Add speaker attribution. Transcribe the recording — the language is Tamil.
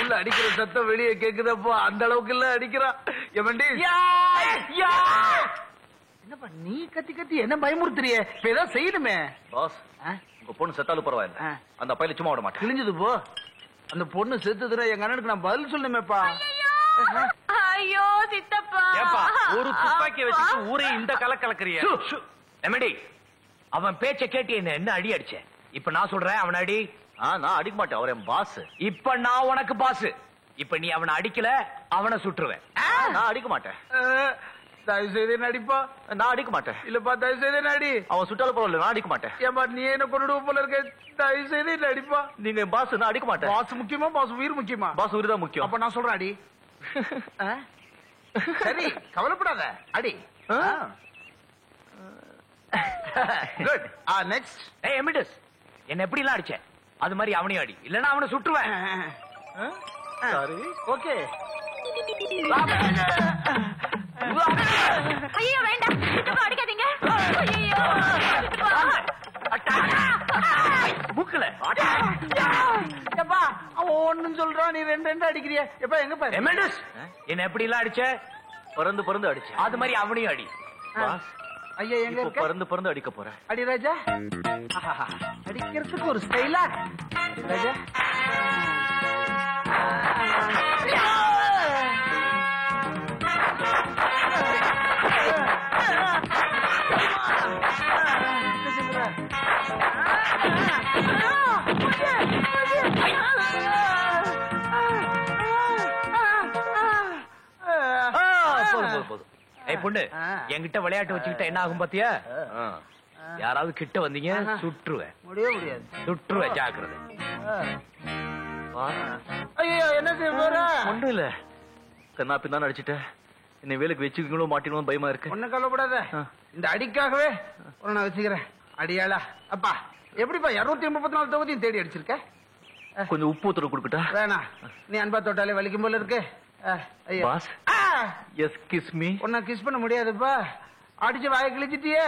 Speaker 1: உள்ள அடிக்கிற சத்தம் வெளியே கேக்குதப்போ அந்த அளவுக்கு இல்ல அடிக்கிறான். என்னப்பா நீ கத்தி கத்தி என்ன பயமுறுத்துறிய? இப்ப ஏதாவது செய்யணுமே.
Speaker 2: பாஸ், உங்க பொண்ணு செத்தாலும் பரவாயில்ல, அந்த பையில சும்மா விட மாட்டேன்.
Speaker 1: கிழிஞ்சது போ. அந்த பொண்ணு செத்துதுன்னா எங்க அண்ணனுக்கு நான் பதில் சொல்லணுமேப்பா.
Speaker 3: ஐயோ சித்தப்பா,
Speaker 4: ஒரு துப்பாக்கி வச்சுட்டு ஊரே இந்த கலக்கலக்கறிய. எமடி, அவன் பேச்ச கேட்டு என்ன அடி அடிச்ச? இப்ப நான் சொல்றேன் அவன் அடி.
Speaker 2: நான் அடிக்க மாட்டேன், அவர் என் பாஸ்.
Speaker 4: இப்ப நான் உனக்கு பாஸ். இப்ப நீ அவனை அடிக்கல, அவனை சுட்டுருவேன்.
Speaker 2: நான் அடிக்க மாட்டேன்.
Speaker 1: தயவு செய்து நடிப்பா.
Speaker 2: நான் அடிக்க மாட்டேன்.
Speaker 1: இல்லப்பா தயவு செய்து நடி.
Speaker 2: அவன் சுட்டாலும் பரவாயில்ல, நான் அடிக்க மாட்டேன்.
Speaker 1: ஏன்பா நீ என்ன கொண்டுடுவ போல இருக்க? தயவு செய்து நடிப்பா.
Speaker 2: நீங்க பாஸ், நான் அடிக்க மாட்டேன்.
Speaker 1: பாஸ் முக்கியமா பாஸ் உயிர் முக்கியமா?
Speaker 2: பாஸ் உயிர் தான் முக்கியம்.
Speaker 1: அப்ப நான் சொல்றேன் அடி. சரி கவலைப்படாத அடி. குட். நெக்ஸ்ட்.
Speaker 4: ஏய் எமிடஸ், என்ன எப்படி எல்லாம் அடிச்ச அது மாதிரி அவனையும் அடி, இல்லன்னா அவனை சுட்டுருவேன்.
Speaker 2: சரி
Speaker 1: ஓகே.
Speaker 3: ஐயோ வேண்டாம் சித்தப்பா, அடிக்காதீங்க. ஐயோ
Speaker 4: மூக்கல
Speaker 1: எப்பா அவன் ஒண்ணும் சொல்றான், நீ ரெண்டு ரெண்டு அடிக்கிறிய. எப்ப எங்க பாரு
Speaker 4: எமிடஸ், என்ன எப்படி எல்லாம் அடிச்ச?
Speaker 2: பறந்து பறந்து அடிச்சு.
Speaker 4: அது மாதிரி அவனையும் அடி.
Speaker 2: பாஸ்,
Speaker 1: ஐயா எங்க இருக்க?
Speaker 2: பறந்து பறந்து அடிக்க போறேன்.
Speaker 1: அடி ராஜா. அடிக்கிறதுக்கு ஒரு ஸ்டைலா ராஜா.
Speaker 4: ஏய் பொண்ணு, என்கிட்ட விளையாட்டு வச்சுக்கிட்ட என்ன ஆகும் பாத்தியா? யாராவது கிட்ட வந்தீங்க சுட்டுருவேன்.
Speaker 1: முடியாது
Speaker 4: சுட்டுருவேன், ஜாக்கிரதை.
Speaker 1: ஐயோ என்ன செய்ய போற?
Speaker 2: ஒண்ணும் இல்ல, கண்ணா பின்னா அடிச்சுட்டேன். என்னை வேலைக்கு வச்சுக்கீங்களோ மாட்டீங்களோ பயமா இருக்கு.
Speaker 1: ஒன்னும் கவலைப்படாத, இந்த அடிக்காகவே நான் வச்சுக்கிறேன். அடியாளா அப்பா, எப்படிப்பா 234 தொகுதியும் தேடி அடிச்சிருக்க?
Speaker 2: கொஞ்சம் உப்பு ஊத்துற கொடுக்கட்டா?
Speaker 1: வேணா, நீ அன்பா தொட்டாலே வலிக்கும் போல இருக்கு.
Speaker 2: Boss, yes kiss me.
Speaker 1: உன்னை கிஸ் பண்ண முடியாதுப்பா, அடிச்சு வாயை கிழிச்சிட்டியே.